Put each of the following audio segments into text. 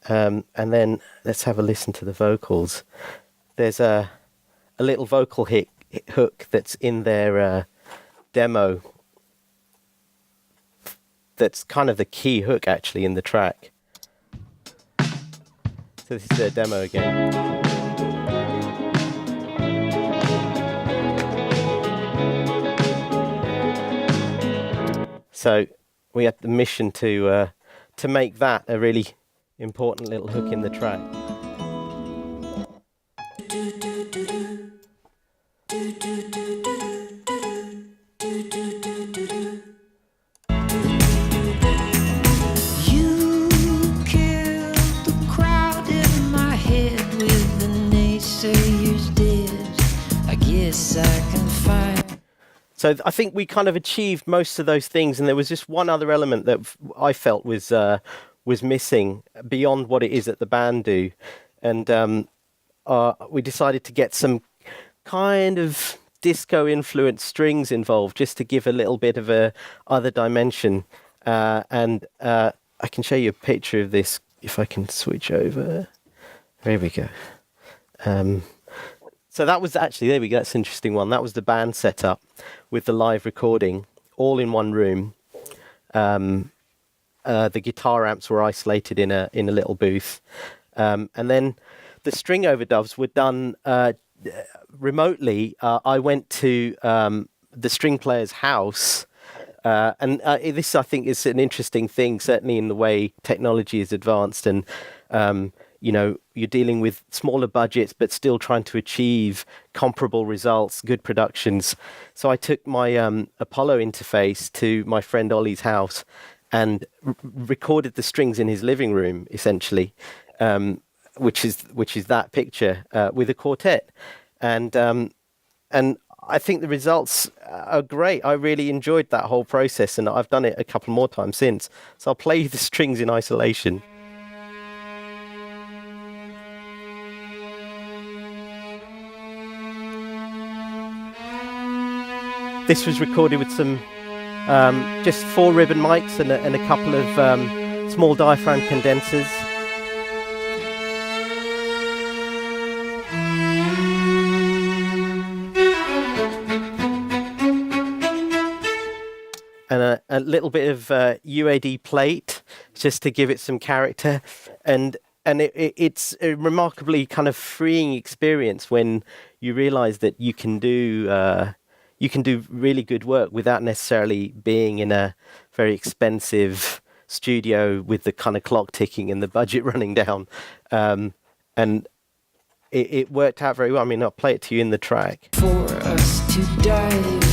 And then let's have a listen to the vocals. There's a little vocal hook that's in their demo. That's kind of the key hook actually in the track. So this is their demo again. So we had the mission to make that a really important little hook in the track. So I think we kind of achieved most of those things, and there was just one other element that I felt was missing beyond what it is that the band do, and we decided to get some kind of disco-influenced strings involved, just to give a little bit of a other dimension. And I can show you a picture of this if I can switch over. There we go. So that was actually, there we go, that's an interesting one. That was the band setup with the live recording, all in one room. The guitar amps were isolated in a little booth. And then the string overdubs were done remotely. I went to the string player's house. And this, I think, is an interesting thing, certainly in the way technology is advanced. And you know, you're dealing with smaller budgets, but still trying to achieve comparable results, good productions. So I took my Apollo interface to my friend Ollie's house and recorded the strings in his living room, essentially, which is that picture with a quartet. And I think the results are great. I really enjoyed that whole process, and I've done it a couple more times since. So I'll play you the strings in isolation. This was recorded with some just 4 ribbon mics and a couple of small diaphragm condensers. And a little bit of UAD plate just to give it some character. And it's a remarkably kind of freeing experience when you realize that you can do really good work without necessarily being in a very expensive studio with the kind of clock ticking and the budget running down. And it worked out very well. I mean, I'll play it to you in the track. For us to dive.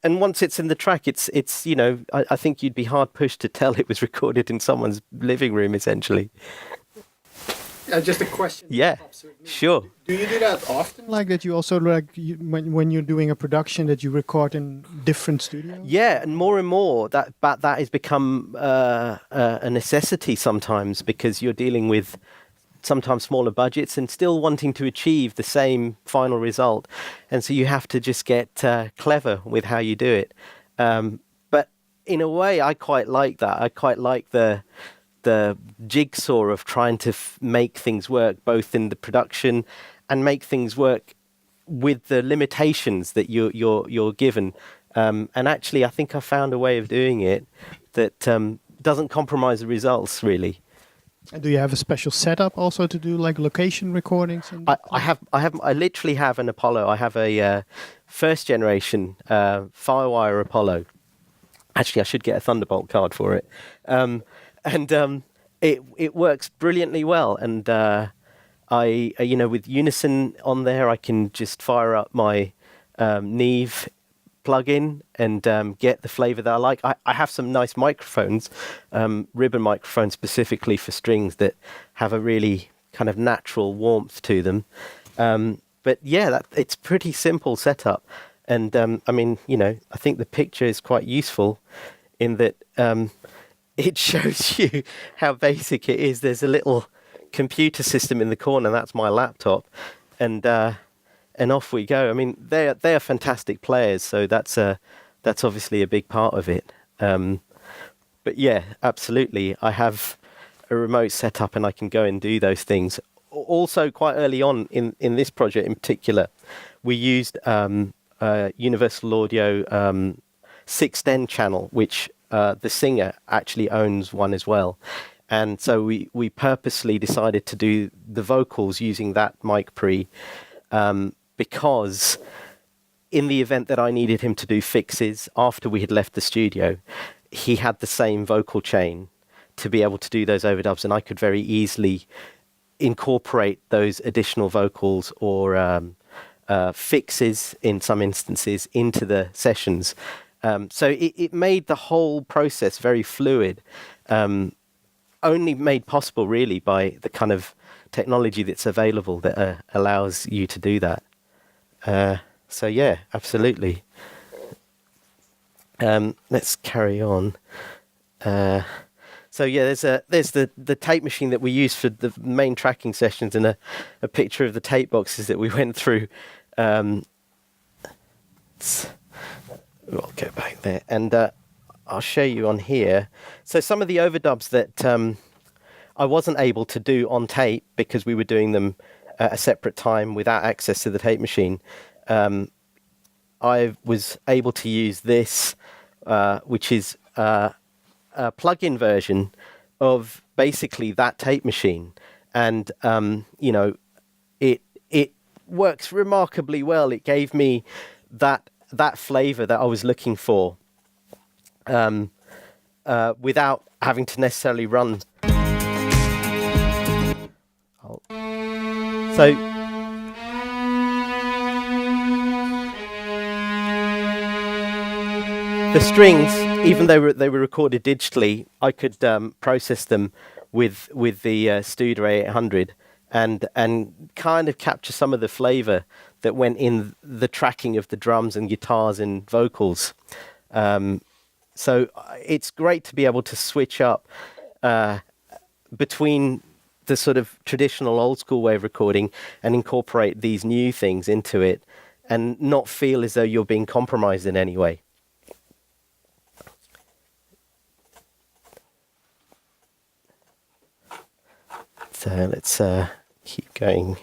And once it's in the track, it's you know, I think you'd be hard pushed to tell it was recorded in someone's living room, essentially. Just a question. Yeah, sure. Do you do that often? Like that you also, like, when you're doing a production, that you record in different studios? Yeah, and more, that has become a necessity sometimes, because you're dealing with sometimes smaller budgets and still wanting to achieve the same final result. And so you have to just get clever with how you do it. But in a way, I quite like that. I quite like the jigsaw of trying to make things work, both in the production and make things work with the limitations that you're given. And actually, I think I found a way of doing it that doesn't compromise the results, really. And do you have a special setup also to do like location recordings? I literally have an Apollo. I have a first generation Firewire Apollo. Actually, I should get a Thunderbolt card for it. It works brilliantly well. And I with Unison on there, I can just fire up my Neve plug in and get the flavor that I like. I have some nice microphones, ribbon microphones specifically for strings that have a really kind of natural warmth to them. But yeah, it's pretty simple setup. And I mean, you know, I think the picture is quite useful in that it shows you how basic it is. There's a little computer system in the corner. That's my laptop. And off we go. I mean, they are fantastic players, so that's obviously a big part of it. But yeah, absolutely. I have a remote setup and I can go and do those things. Also, quite early on in this project in particular, we used Universal Audio 610 channel, which the singer actually owns one as well. And so we purposely decided to do the vocals using that mic pre, because in the event that I needed him to do fixes after we had left the studio, he had the same vocal chain to be able to do those overdubs, and I could very easily incorporate those additional vocals or fixes in some instances into the sessions. So it made the whole process very fluid, only made possible really by the kind of technology that's available that allows you to do that. So yeah, absolutely. Let's carry on. So yeah, there's the tape machine that we use for the main tracking sessions, and a picture of the tape boxes that we went through. We'll go back there, and I'll show you on here. So some of the overdubs that I wasn't able to do on tape because we were doing them at a separate time without access to the tape machine. I was able to use this, which is a plug-in version of basically that tape machine, and you know, it works remarkably well. It gave me that flavor that I was looking for, without having to necessarily run. So the strings, even though they were recorded digitally, I could process them with the Studio 800 and kind of capture some of the flavor that went in the tracking of the drums and guitars and vocals. So it's great to be able to switch up between the sort of traditional old school way of recording and incorporate these new things into it and not feel as though you're being compromised in any way. So let's keep going.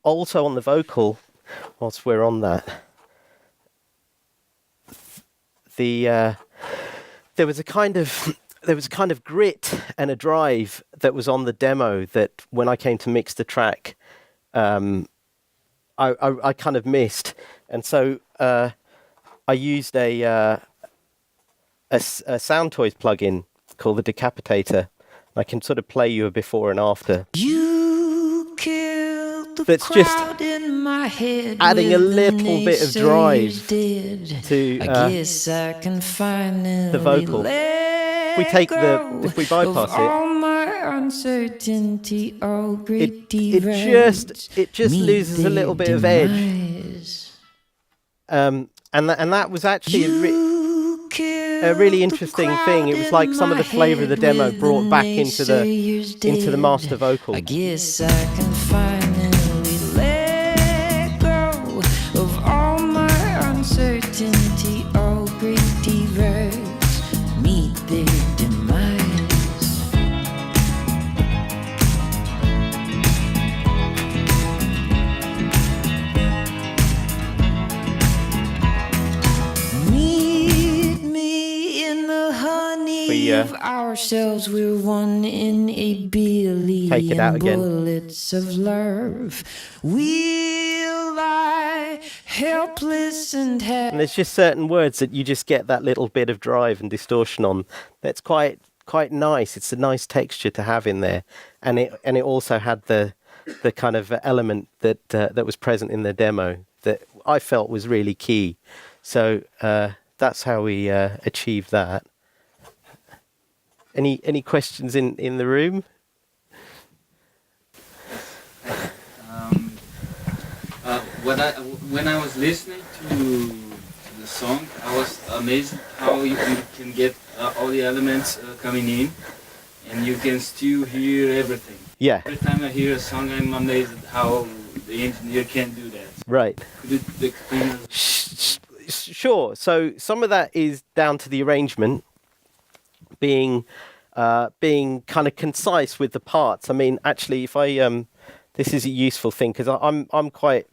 Also on the vocal, whilst we're on that, there was a kind of grit and a drive that was on the demo that when I came to mix the track, I kind of missed, and so I used a Sound Toys plugin called the Decapitator. I can sort of play you a before and after. That's just adding a little bit of drive to the vocal. If we bypass it just loses a little bit of edge. And that was actually a really interesting thing. It was like some of the flavour of the demo brought back into the master vocal. I guess I can finally let go of all my uncertainty. All great divers meet their demise. Meet me in the honey of ourselves. We're one in a billion take it out again. bullets of love. We'll lie helpless and And there's just certain words that you just get that little bit of drive and distortion on. That's quite nice. It's a nice texture to have in there, and it also had the the kind of element that was present in the demo that I felt was really key. So that's how we achieved that. Any questions in the room? When I was listening to the song, I was amazed how you can get all the elements coming in, and you can still hear everything. Yeah. Every time I hear a song, I'm amazed at how the engineer can do that. Right. Could you explain? Sure. So some of that is down to the arrangement being kind of concise with the parts. I mean, actually, if I this is a useful thing because I'm quite.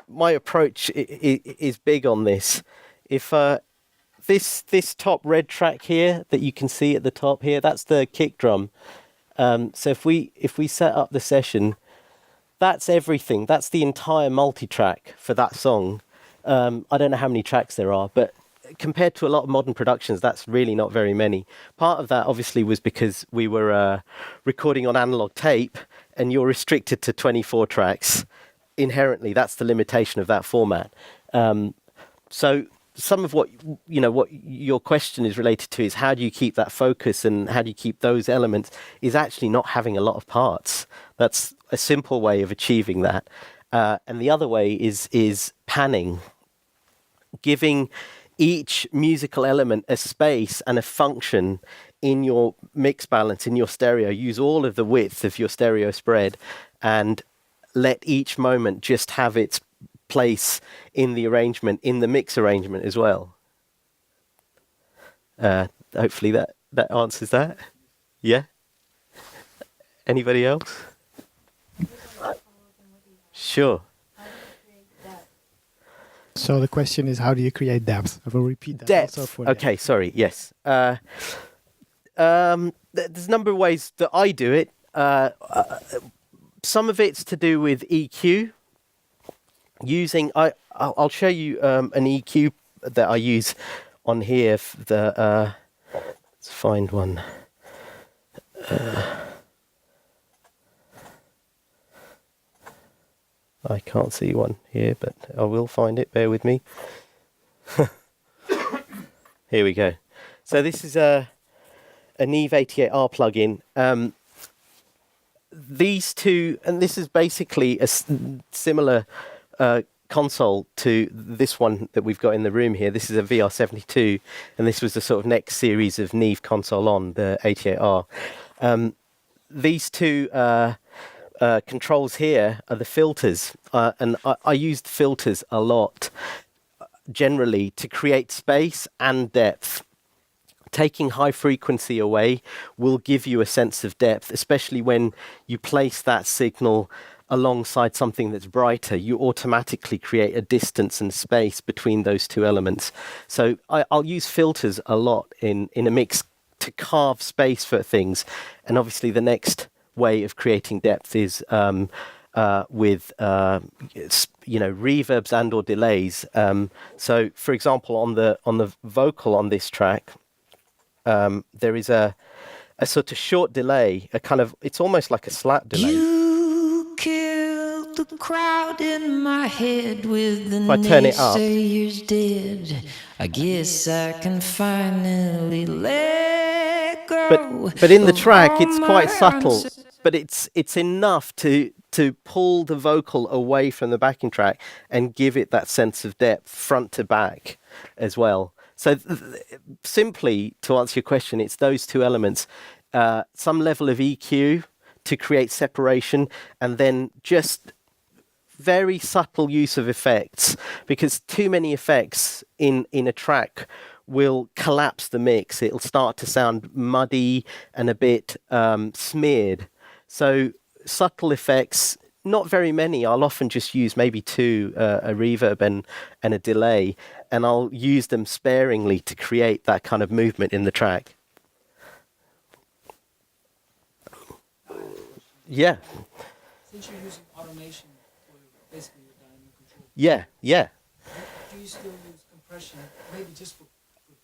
My approach is big on this. If this top red track here that you can see at the top here, that's the kick drum. So if we set up the session, that's everything. That's the entire multi-track for that song. I don't know how many tracks there are, but compared to a lot of modern productions, that's really not very many. Part of that obviously was because we were recording on analog tape, and you're restricted to 24 tracks. Inherently, that's the limitation of that format. So some of what your question is related to is how do you keep that focus and how do you keep those elements is actually not having a lot of parts. That's a simple way of achieving that. And the other way is panning, giving each musical element a space and a function in your mix balance, in your stereo. Use all of the width of your stereo spread and let each moment just have its place in the arrangement, in the mix arrangement as well. Hopefully that answers that. Yeah? Anybody else? Sure. So the question is, how do you create depth? I will repeat that. Depth. Also for Okay, sorry. Yes. There's a number of ways that I do it. Some of it's to do with EQ. I'll show you an EQ that I use on here. Let's find one. I can't see one here, but I will find it. Bear with me. Here we go. So this is a Neve 88R plugin. These two, and this is basically a similar console to this one that we've got in the room here. This is a VR72, and this was the sort of next series of Neve console on the 88R. These two controls here are the filters, and I used filters a lot, generally, to create space and depth. Taking high frequency away will give you a sense of depth, especially when you place that signal alongside something that's brighter. You automatically create a distance and space between those two elements. So I'll use filters a lot in a mix to carve space for things. And obviously the next way of creating depth is with reverbs and or delays. So for example, on the vocal on this track, there is a sort of short delay, it's almost like a slap delay. You killed the crowd in my head with the If I turn it up, naysayers dead. I guess I can finally let go. but in the of track all it's quite my subtle, but it's enough to pull the vocal away from the backing track and give it that sense of depth front to back as well. So simply to answer your question, it's those two elements, some level of EQ to create separation, and then just very subtle use of effects, because too many effects in a track will collapse the mix. It'll start to sound muddy and a bit smeared. So subtle effects, not very many. I'll often just use maybe two, a reverb and a delay, and I'll use them sparingly to create that kind of movement in the track. Yeah. Since you're using automation for basically your dynamic control, Yeah. do you still use compression, maybe just for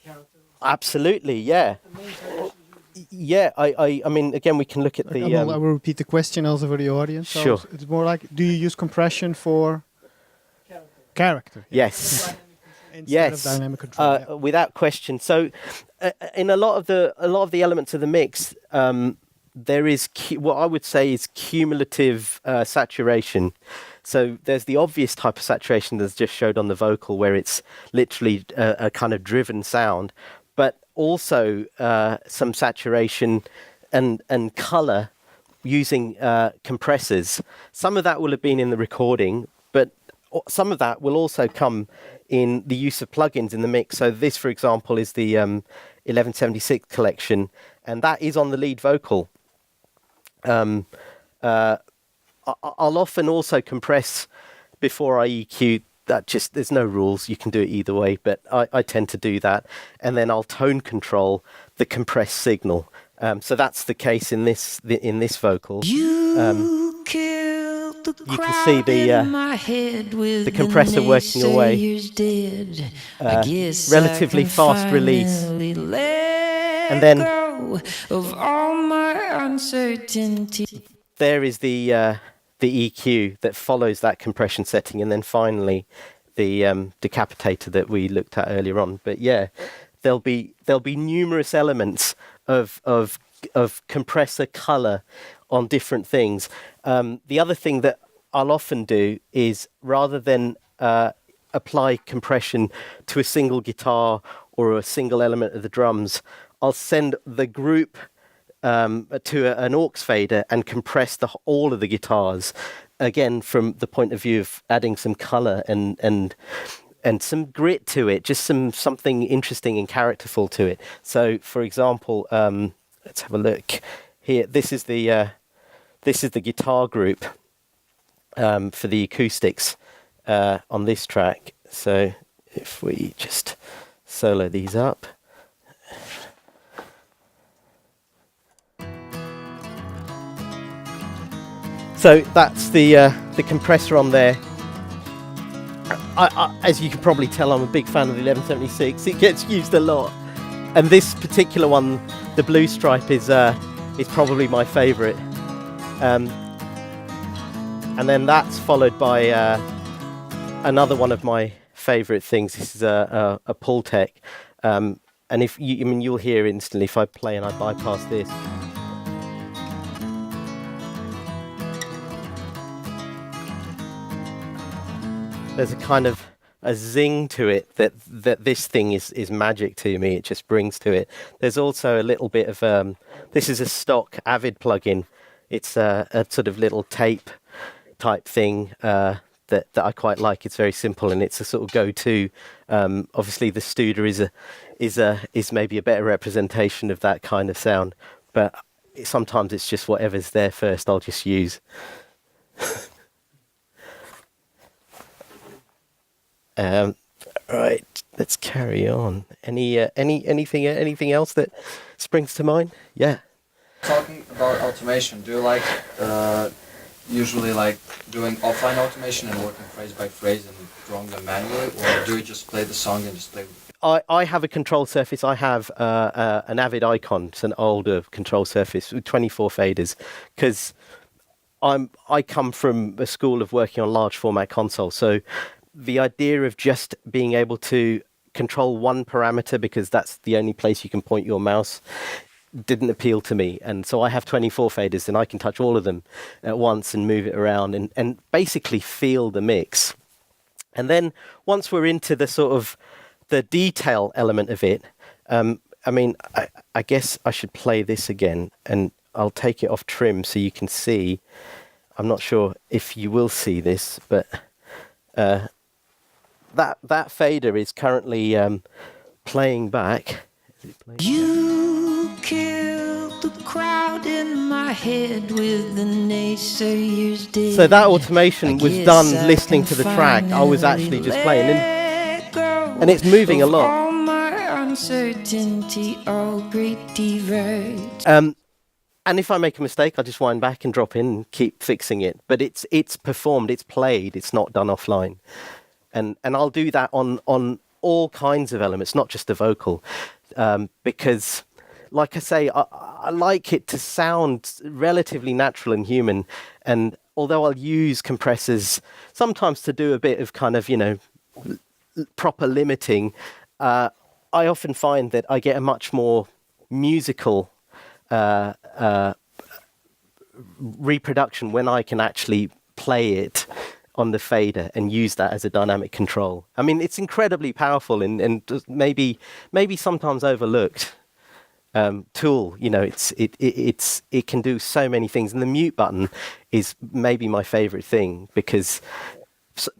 character? Absolutely, yeah. The main techniques you use Yeah, I mean, again, we can look at the. I will repeat the question also for the audience. So Sure. it's more like, do you use compression for character? Yes. Instead Yes, of dynamic control. Yeah. without question. So, in a lot of the elements of the mix, there is what I would say is cumulative saturation. So there's the obvious type of saturation that's just showed on the vocal, where it's literally a kind of driven sound, but also some saturation and color using compressors. Some of that will have been in the recording, but some of that will also come in the use of plugins in the mix. So this, for example, is the 1176 collection, and that is on the lead vocal. I'll often also compress before I EQ. That just, there's no rules. You can do it either way, but I tend to do that. And then I'll tone control the compressed signal. So that's the case in this vocal. You killed the You can see the compressor working away. Relatively fast release. And then of all my uncertainty. there is the EQ that follows that compression setting, and then finally the decapitator that we looked at earlier on. But yeah, there'll be numerous elements of compressor color on different things. The other thing that I'll often do is, rather than apply compression to a single guitar or a single element of the drums, I'll send the group to an aux fader and compress all of the guitars, again from the point of view of adding some color and some grit to it, just something interesting and characterful to it. So, for example, let's have a look here. This is the guitar group for the acoustics on this track. So, if we just solo these up. So that's the compressor on there. As you can probably tell, I'm a big fan of the 1176. It gets used a lot, and this particular one, the blue stripe, is probably my favourite. And then that's followed by another one of my favourite things. This is a Pulp. And you'll hear instantly if I play and I bypass this. There's a kind of a zing to it that this thing is magic to me. It just brings to it. There's also a little bit of this is a stock Avid plugin. It's a sort of little tape type thing that I quite like. It's very simple and it's a sort of go-to. Obviously, the Studer is maybe a better representation of that kind of sound, but sometimes it's just whatever's there first I'll just use. Right, let's carry on. Anything else that springs to mind? Yeah. Talking about automation, do you like usually like doing offline automation and working phrase by phrase and drawing them manually, or do you just play the song and just play with it? I have a control surface. I have an Avid Icon. It's an older control surface with 24 faders, because I come from a school of working on large format consoles. So the idea of just being able to control one parameter, because that's the only place you can point your mouse, didn't appeal to me. And so I have 24 faders and I can touch all of them at once and move it around and basically feel the mix. And then once we're into the sort of the detail element of it, I guess I should play this again, and I'll take it off trim so you can see. I'm not sure if you will see this, but that fader is currently playing back. You killed the crowd in my head with the naysayers dead. So that automation was done listening to the track. I was actually just playing, and it's moving a lot. All my uncertainty, all great divert. And if I make a mistake, I just wind back and drop in and keep fixing it. But it's performed, it's played, it's not done offline. And I'll do that on all kinds of elements, not just the vocal, because like I say, I like it to sound relatively natural and human. And although I'll use compressors sometimes to do a bit of kind of, proper limiting, I often find that I get a much more musical reproduction when I can actually play it on the fader and use that as a dynamic control. I mean, it's incredibly powerful and maybe sometimes overlooked tool. It can do so many things, and the mute button is maybe my favorite thing, because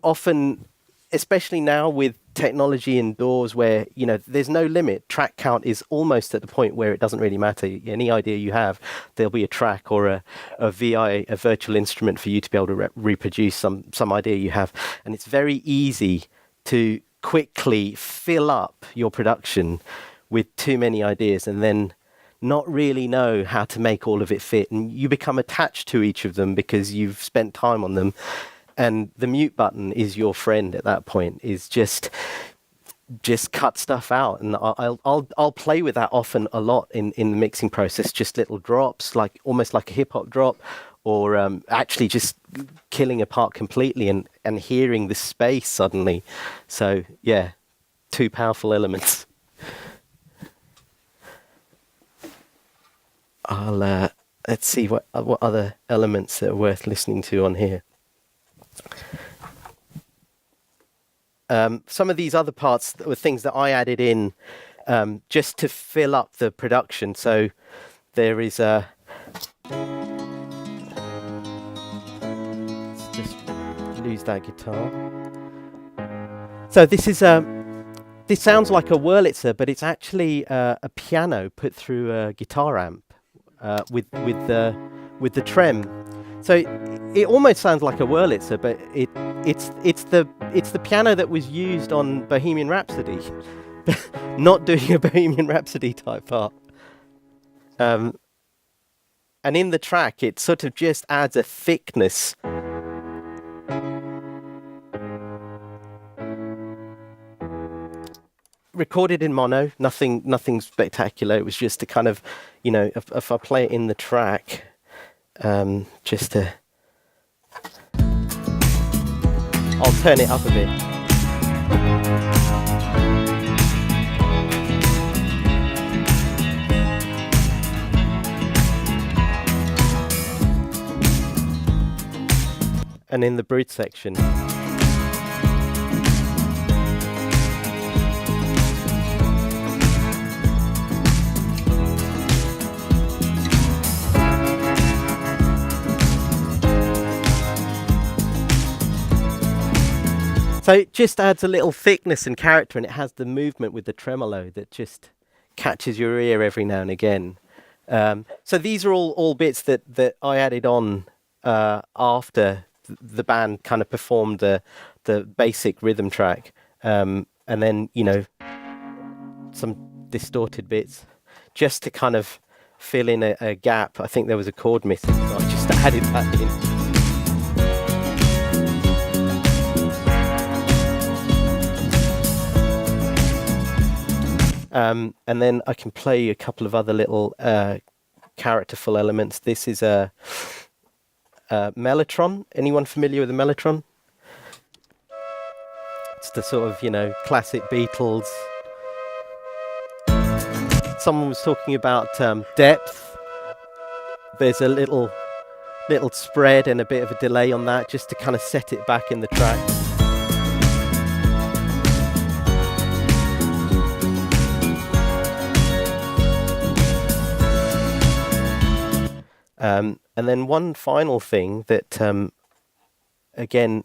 often, especially now with technology indoors where there's no limit, track count is almost at the point where it doesn't really matter. Any idea you have, there'll be a track or a VI, a virtual instrument, for you to be able to reproduce some idea you have. And it's very easy to quickly fill up your production with too many ideas and then not really know how to make all of it fit, and you become attached to each of them because you've spent time on them. And the mute button is your friend at that point. Is just cut stuff out, and I'll play with that often a lot in the mixing process. Just little drops, like almost like a hip hop drop, or actually just killing a part completely and hearing the space suddenly. So yeah, two powerful elements. Let's see what other elements that are worth listening to on here. Some of these other parts were things that I added in just to fill up the production. So there is let's just lose that guitar. So this is this sounds like a Wurlitzer, but it's actually a piano put through a guitar amp with the trem. So it almost sounds like a Wurlitzer, but it's the piano that was used on Bohemian Rhapsody, not doing a Bohemian Rhapsody type part. And in the track, it sort of just adds a thickness. Recorded in mono, nothing spectacular. It was just to kind of, if I play it in the track. Just to, I'll turn it up a bit. And in the Brit section. So it just adds a little thickness and character, and it has the movement with the tremolo that just catches your ear every now and again. So these are all bits that I added on after the band kind of performed the basic rhythm track, and then some distorted bits just to kind of fill in a gap. I think there was a chord missing, so I just added that in. And then I can play a couple of other little characterful elements. This is a mellotron. Anyone familiar with a mellotron? It's the sort of, classic Beatles. Someone was talking about depth. There's a little spread and a bit of a delay on that, just to kind of set it back in the track. And then one final thing that, again,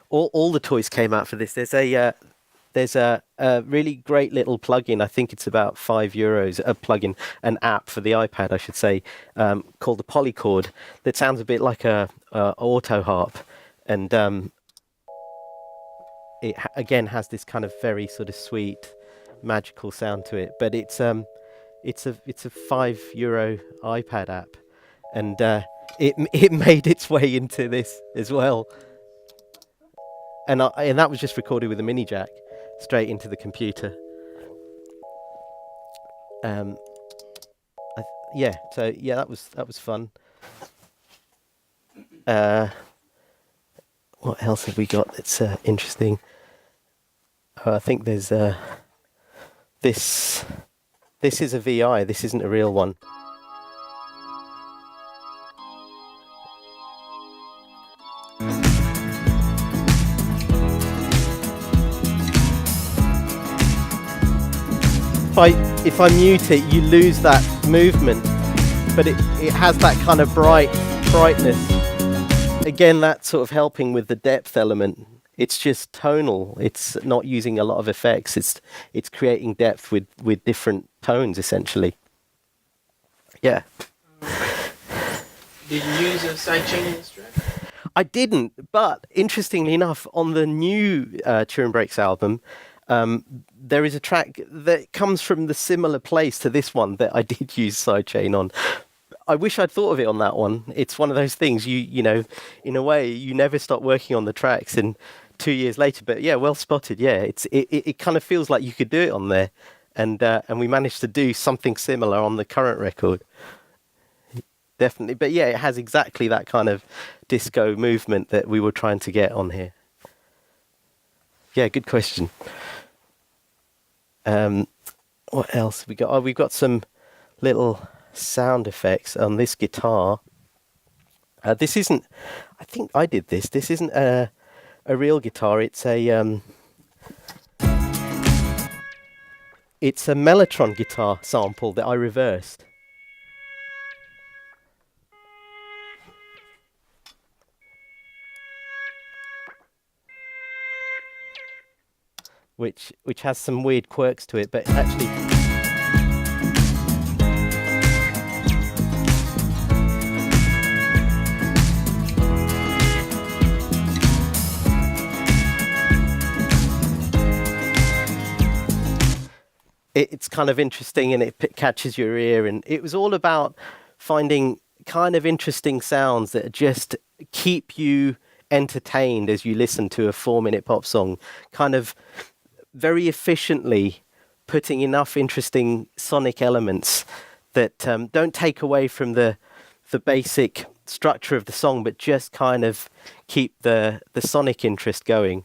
all the toys came out for this. There's a really great little plugin. I think it's about €5. A plugin, an app for the iPad, I should say, called the Polychord. That sounds a bit like a auto harp, and it again has this kind of very sort of sweet, magical sound to it. But it's a €5 iPad app. And it made its way into this as well, and that was just recorded with a mini jack straight into the computer. yeah, so yeah, that was fun. What else have we got that's interesting? I think there's this. This is a VI. This isn't a real one. If I mute it, you lose that movement, but it has that kind of brightness. Again, that's sort of helping with the depth element. It's just tonal. It's not using a lot of effects. It's creating depth with different tones, essentially. Yeah. Did you use a sidechain in this track? I didn't, but interestingly enough, on the new Turin Breaks album, there is a track that comes from the similar place to this one that I did use sidechain on. I wish I'd thought of it on that one. It's one of those things you know, in a way, you never stop working on the tracks, and 2 years later. But yeah, well spotted. Yeah, it kind of feels like you could do it on there, and we managed to do something similar on the current record. Definitely, but yeah, it has exactly that kind of disco movement that we were trying to get on here. Yeah, good question. What else have we got? Oh, we've got some little sound effects on this guitar. This isn't, I think I did this. This isn't a real guitar. It's a Mellotron guitar sample that I reversed. Which has some weird quirks to it, but actually it's kind of interesting, and it catches your ear, and it was all about finding kind of interesting sounds that just keep you entertained as you listen to a 4-minute pop song, kind of very efficiently putting enough interesting sonic elements that don't take away from the basic structure of the song, but just kind of keep the sonic interest going.